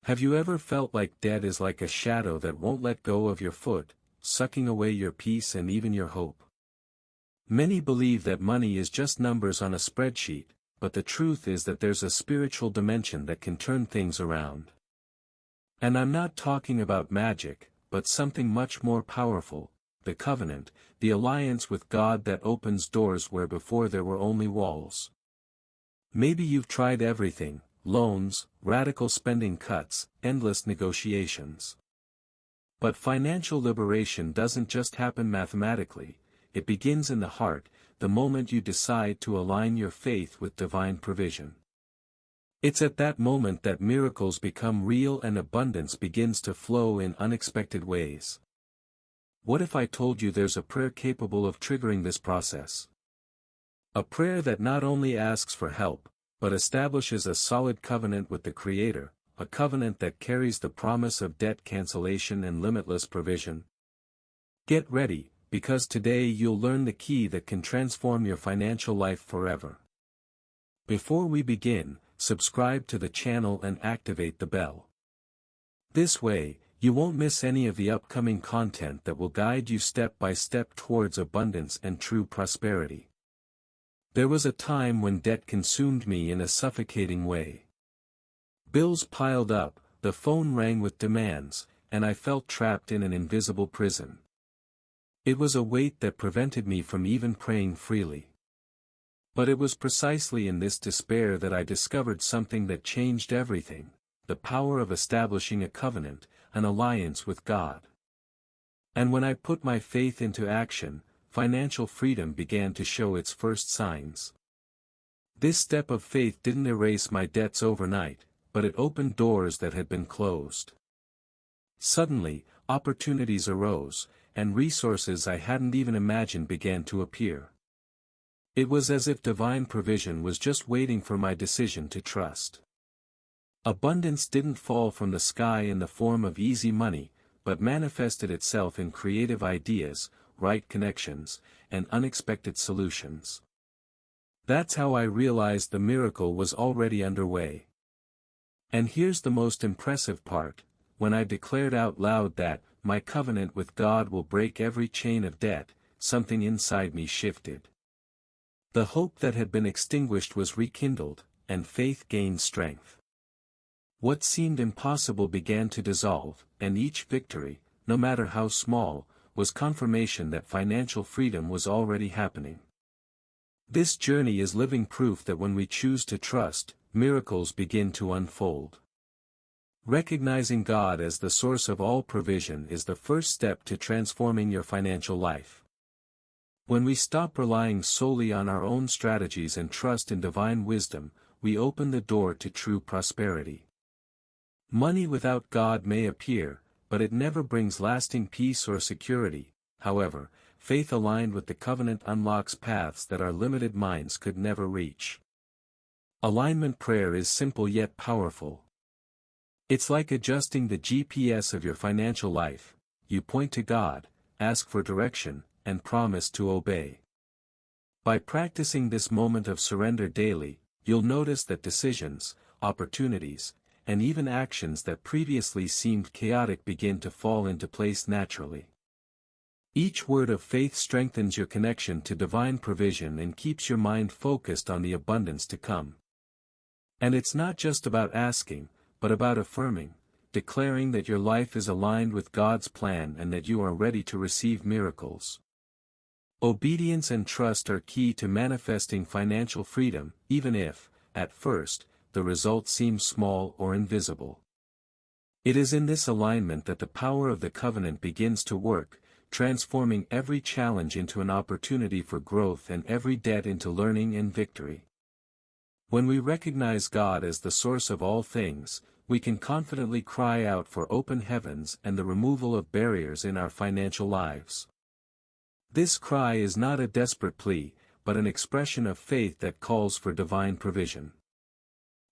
Have you ever felt like debt is like a shadow that won't let go of your foot, sucking away your peace and even your hope? Many believe that money is just numbers on a spreadsheet, but the truth is that there's a spiritual dimension that can turn things around. And I'm not talking about magic, but something much more powerful, the covenant, the alliance with God that opens doors where before there were only walls. Maybe you've tried everything: loans, radical spending cuts, endless negotiations. But financial liberation doesn't just happen mathematically, it begins in the heart, the moment you decide to align your faith with divine provision. It's at that moment that miracles become real and abundance begins to flow in unexpected ways. What if I told you there's a prayer capable of triggering this process? A prayer that not only asks for help, but establishes a solid covenant with the Creator, a covenant that carries the promise of debt cancellation and limitless provision. Get ready, because today you'll learn the key that can transform your financial life forever. Before we begin, subscribe to the channel and activate the bell. This way, you won't miss any of the upcoming content that will guide you step by step towards abundance and true prosperity. There was a time when debt consumed me in a suffocating way. Bills piled up, the phone rang with demands, and I felt trapped in an invisible prison. It was a weight that prevented me from even praying freely. But it was precisely in this despair that I discovered something that changed everything: the power of establishing a covenant, an alliance with God. And when I put my faith into action, financial freedom began to show its first signs. This step of faith didn't erase my debts overnight, but it opened doors that had been closed. Suddenly, opportunities arose, and resources I hadn't even imagined began to appear. It was as if divine provision was just waiting for my decision to trust. Abundance didn't fall from the sky in the form of easy money, but manifested itself in creative ideas, right connections, and unexpected solutions. That's how I realized the miracle was already underway. And here's the most impressive part: when I declared out loud that, "My covenant with God will break every chain of debt," something inside me shifted. The hope that had been extinguished was rekindled, and faith gained strength. What seemed impossible began to dissolve, and each victory, no matter how small, was confirmation that financial freedom was already happening. This journey is living proof that when we choose to trust, miracles begin to unfold. Recognizing God as the source of all provision is the first step to transforming your financial life. When we stop relying solely on our own strategies and trust in divine wisdom, we open the door to true prosperity. Money without God may appear, but it never brings lasting peace or security. However, faith aligned with the covenant unlocks paths that our limited minds could never reach. Alignment prayer is simple yet powerful. It's like adjusting the GPS of your financial life: you point to God, ask for direction, and promise to obey. By practicing this moment of surrender daily, you'll notice that decisions, opportunities, and even actions that previously seemed chaotic begin to fall into place naturally. Each word of faith strengthens your connection to divine provision and keeps your mind focused on the abundance to come. And it's not just about asking, but about affirming, declaring that your life is aligned with God's plan and that you are ready to receive miracles. Obedience and trust are key to manifesting financial freedom, even if, at first, the result seems small or invisible. It is in this alignment that the power of the covenant begins to work, transforming every challenge into an opportunity for growth and every debt into learning and victory. When we recognize God as the source of all things, we can confidently cry out for open heavens and the removal of barriers in our financial lives. This cry is not a desperate plea, but an expression of faith that calls for divine provision.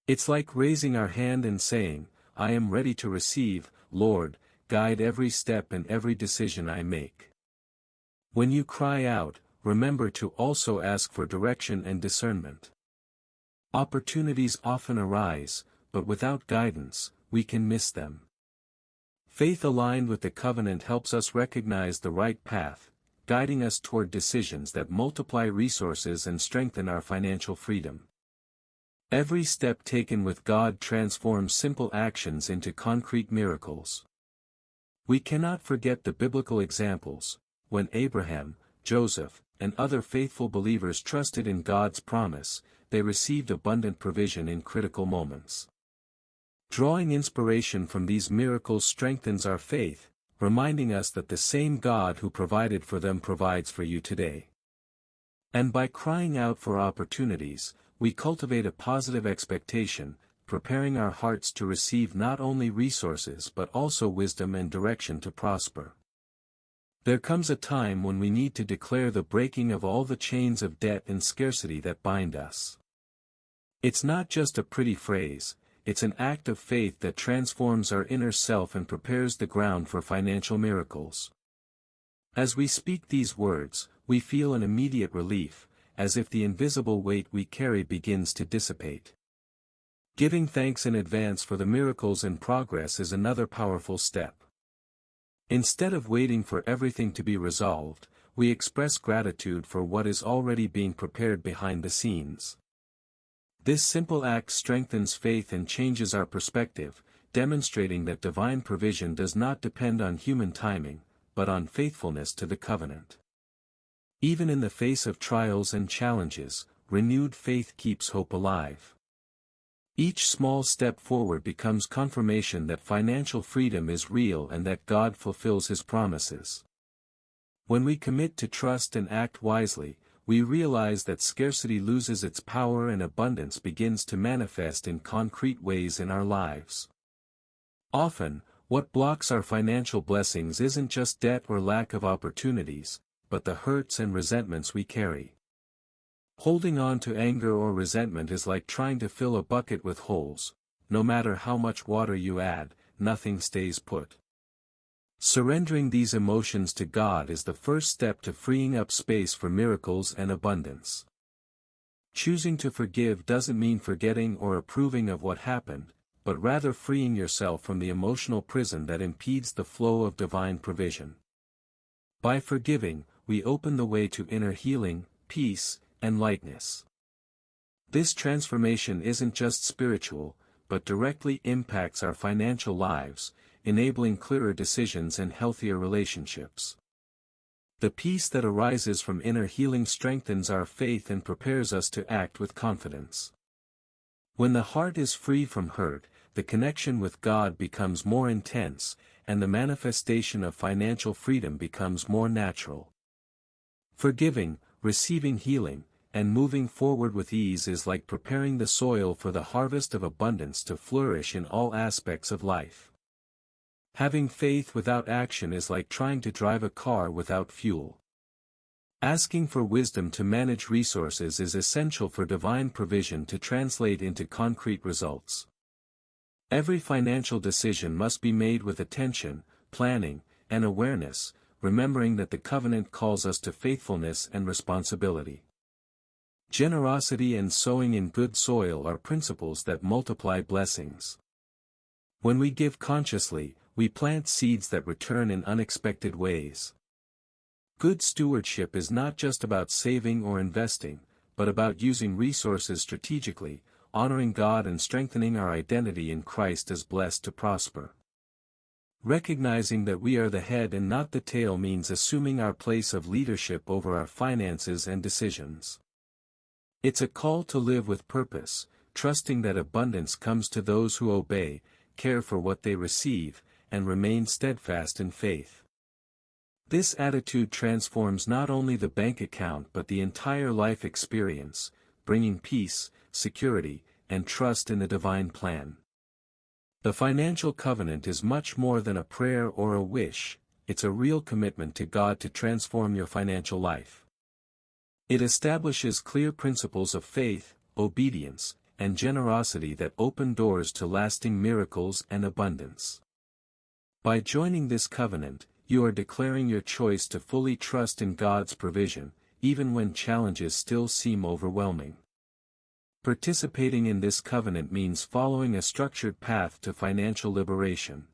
It's like raising our hand and saying, "I am ready to receive, Lord, guide every step and every decision I make." When you cry out, remember to also ask for direction and discernment. Opportunities often arise, but without guidance, we can miss them. Faith aligned with the covenant helps us recognize the right path, guiding us toward decisions that multiply resources and strengthen our financial freedom. Every step taken with God transforms simple actions into concrete miracles. We cannot forget the biblical examples, when Abraham, Joseph, and other faithful believers trusted in God's promise, they received abundant provision in critical moments. Drawing inspiration from these miracles strengthens our faith, reminding us that the same God who provided for them provides for you today. And by crying out for opportunities, we cultivate a positive expectation, preparing our hearts to receive not only resources but also wisdom and direction to prosper. There comes a time when we need to declare the breaking of all the chains of debt and scarcity that bind us. It's not just a pretty phrase, it's an act of faith that transforms our inner self and prepares the ground for financial miracles. As we speak these words, we feel an immediate relief, as if the invisible weight we carry begins to dissipate. Giving thanks in advance for the miracles in progress is another powerful step. Instead of waiting for everything to be resolved, we express gratitude for what is already being prepared behind the scenes. This simple act strengthens faith and changes our perspective, demonstrating that divine provision does not depend on human timing, but on faithfulness to the covenant. Even in the face of trials and challenges, renewed faith keeps hope alive. Each small step forward becomes confirmation that financial freedom is real and that God fulfills His promises. When we commit to trust and act wisely, we realize that scarcity loses its power and abundance begins to manifest in concrete ways in our lives. Often, what blocks our financial blessings isn't just debt or lack of opportunities, but the hurts and resentments we carry. Holding on to anger or resentment is like trying to fill a bucket with holes. No matter how much water you add, nothing stays put. Surrendering these emotions to God is the first step to freeing up space for miracles and abundance. Choosing to forgive doesn't mean forgetting or approving of what happened, but rather freeing yourself from the emotional prison that impedes the flow of divine provision. By forgiving, we open the way to inner healing, peace, and lightness. This transformation isn't just spiritual, but directly impacts our financial lives, enabling clearer decisions and healthier relationships. The peace that arises from inner healing strengthens our faith and prepares us to act with confidence. When the heart is free from hurt, the connection with God becomes more intense, and the manifestation of financial freedom becomes more natural. Forgiving, receiving healing, and moving forward with ease is like preparing the soil for the harvest of abundance to flourish in all aspects of life. Having faith without action is like trying to drive a car without fuel. Asking for wisdom to manage resources is essential for divine provision to translate into concrete results. Every financial decision must be made with attention, planning, and awareness, remembering that the covenant calls us to faithfulness and responsibility. Generosity and sowing in good soil are principles that multiply blessings. When we give consciously, we plant seeds that return in unexpected ways. Good stewardship is not just about saving or investing, but about using resources strategically, honoring God and strengthening our identity in Christ as blessed to prosper. Recognizing that we are the head and not the tail means assuming our place of leadership over our finances and decisions. It's a call to live with purpose, trusting that abundance comes to those who obey, care for what they receive, and remain steadfast in faith. This attitude transforms not only the bank account but the entire life experience, bringing peace, security, and trust in the divine plan. The financial covenant is much more than a prayer or a wish, it's a real commitment to God to transform your financial life. It establishes clear principles of faith, obedience, and generosity that open doors to lasting miracles and abundance. By joining this covenant, you are declaring your choice to fully trust in God's provision, even when challenges still seem overwhelming. Participating in this covenant means following a structured path to financial liberation.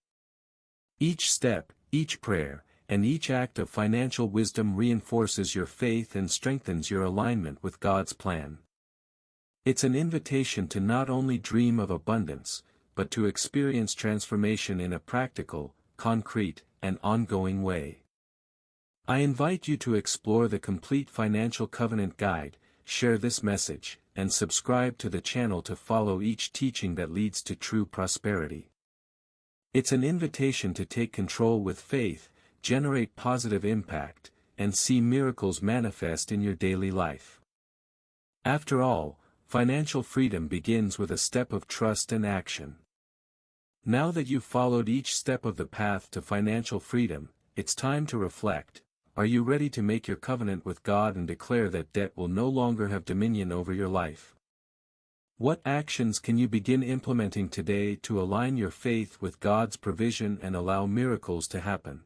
Each step, each prayer, and each act of financial wisdom reinforces your faith and strengthens your alignment with God's plan. It's an invitation to not only dream of abundance, but to experience transformation in a practical, concrete, and ongoing way. I invite you to explore the complete Financial Covenant Guide, share this message, and subscribe to the channel to follow each teaching that leads to true prosperity. It's an invitation to take control with faith, generate positive impact, and see miracles manifest in your daily life. After all, financial freedom begins with a step of trust and action. Now that you've followed each step of the path to financial freedom, it's time to reflect. Are you ready to make your covenant with God and declare that debt will no longer have dominion over your life? What actions can you begin implementing today to align your faith with God's provision and allow miracles to happen?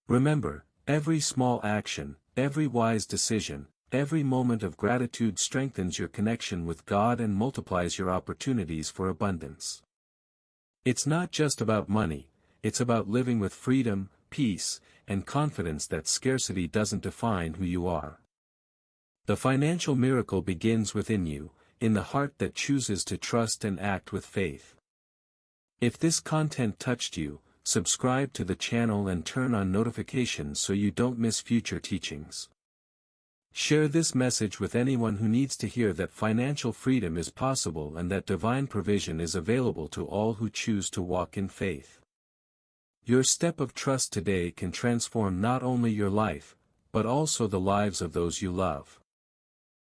Remember, every small action, every wise decision, every moment of gratitude strengthens your connection with God and multiplies your opportunities for abundance. It's not just about money, it's about living with freedom, peace, and confidence that scarcity doesn't define who you are. The financial miracle begins within you, in the heart that chooses to trust and act with faith. If this content touched you, subscribe to the channel and turn on notifications so you don't miss future teachings. Share this message with anyone who needs to hear that financial freedom is possible and that divine provision is available to all who choose to walk in faith. Your step of trust today can transform not only your life, but also the lives of those you love.